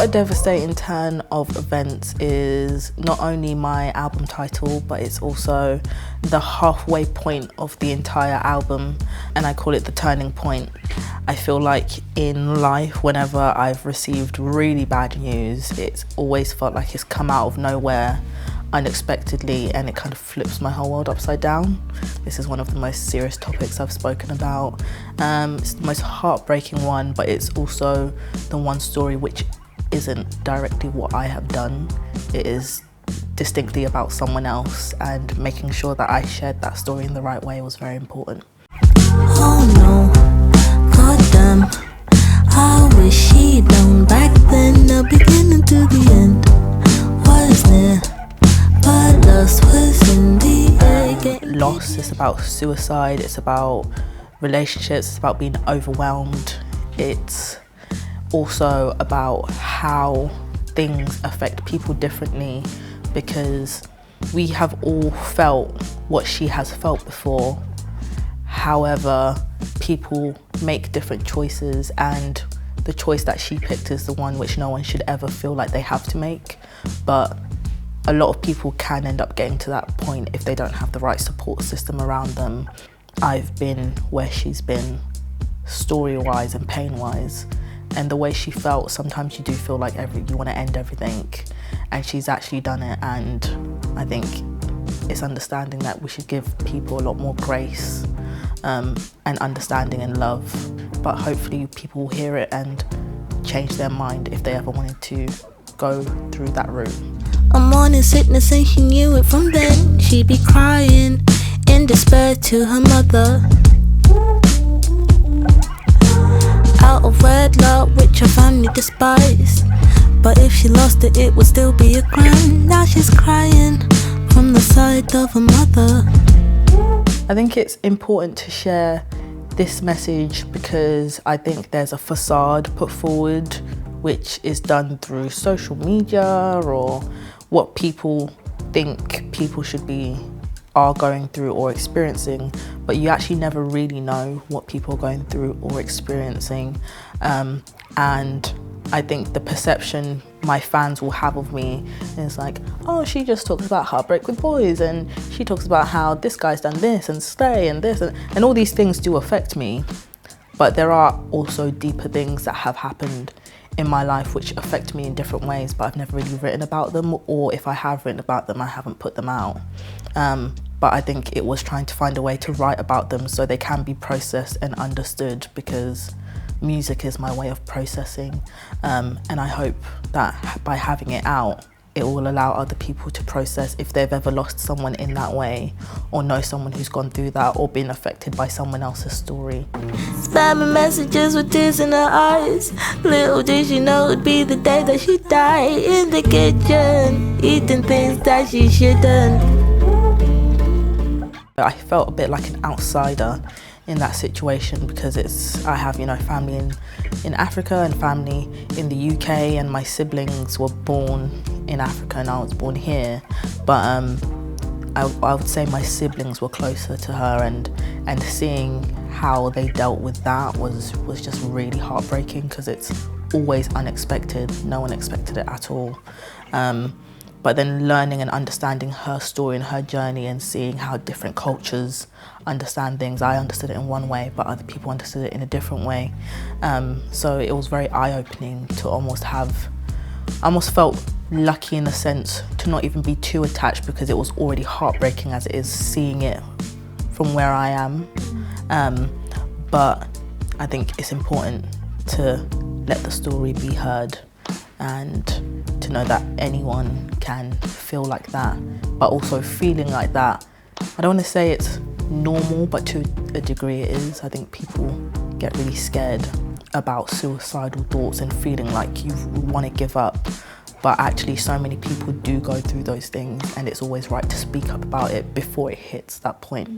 a Devastating Turn of Events is not only my album title, but it's also the halfway point of the entire album, and I call it the turning point. I feel like in life, whenever I've received really bad news, it's always felt like it's come out of nowhere, unexpectedly, and it kind of flips my whole world upside down. This is one of the most serious topics I've spoken about. It's the most heartbreaking one, but it's also the one story which isn't directly what I have done. It is distinctly about someone else, and making sure that I shared that story in the right way was very important. Oh no, goddamn, I wish he'd known back then, the beginning to the end was near, but loss was in the air. Loss is about suicide, it's about relationships, it's about being overwhelmed. It's also about how things affect people differently, because we have all felt what she has felt before. However, people make different choices, and the choice that she picked is the one which no one should ever feel like they have to make. But a lot of people can end up getting to that point if they don't have the right support system around them. I've been where she's been, story-wise and pain-wise, and the way she felt, sometimes you do feel like you want to end everything, and she's actually done it. And I think it's understanding that we should give people a lot more grace and understanding and love, but hopefully people will hear it and change their mind if they ever wanted to go through that route. A morning sickness, and she knew it from then. She'd be crying in despair to her mother, out of wedlock, which her family despised. But if she lost it, it would still be a crime. Now she's crying from the side of her mother. I think it's important to share this message because I think there's a facade put forward which is done through social media or what people think people are going through or experiencing, but you actually never really know what people are going through or experiencing. And I think the perception my fans will have of me is like, oh, she just talks about heartbreak with boys, and she talks about how this guy's done this and stay and this, and all these things do affect me. But there are also deeper things that have happened in my life which affect me in different ways, but I've never really written about them, or if I have written about them, I haven't put them out. But I think it was trying to find a way to write about them so they can be processed and understood, because music is my way of processing. And I hope that by having it out, it will allow other people to process if they've ever lost someone in that way, or know someone who's gone through that, or been affected by someone else's story. Spamming messages with tears in her eyes. Little did she know it'd be the day that she died in the kitchen, eating things that she shouldn't. I felt a bit like an outsider in that situation because I have, family in Africa and family in the UK, and my siblings were born in Africa and I was born here. But I would say my siblings were closer to her, and seeing how they dealt with that was just really heartbreaking, because it's always unexpected. No one expected it at all. But then learning and understanding her story and her journey, and seeing how different cultures understand things. I understood it in one way, but other people understood it in a different way. So it was very eye-opening to almost felt lucky in a sense to not even be too attached, because it was already heartbreaking as it is seeing it from where I am. But I think it's important to let the story be heard, and to know that anyone can feel like that, but also feeling like that. I don't want to say it's normal, but to a degree it is. I think people get really scared about suicidal thoughts and feeling like you want to give up, but actually so many people do go through those things, and it's always right to speak up about it before it hits that point.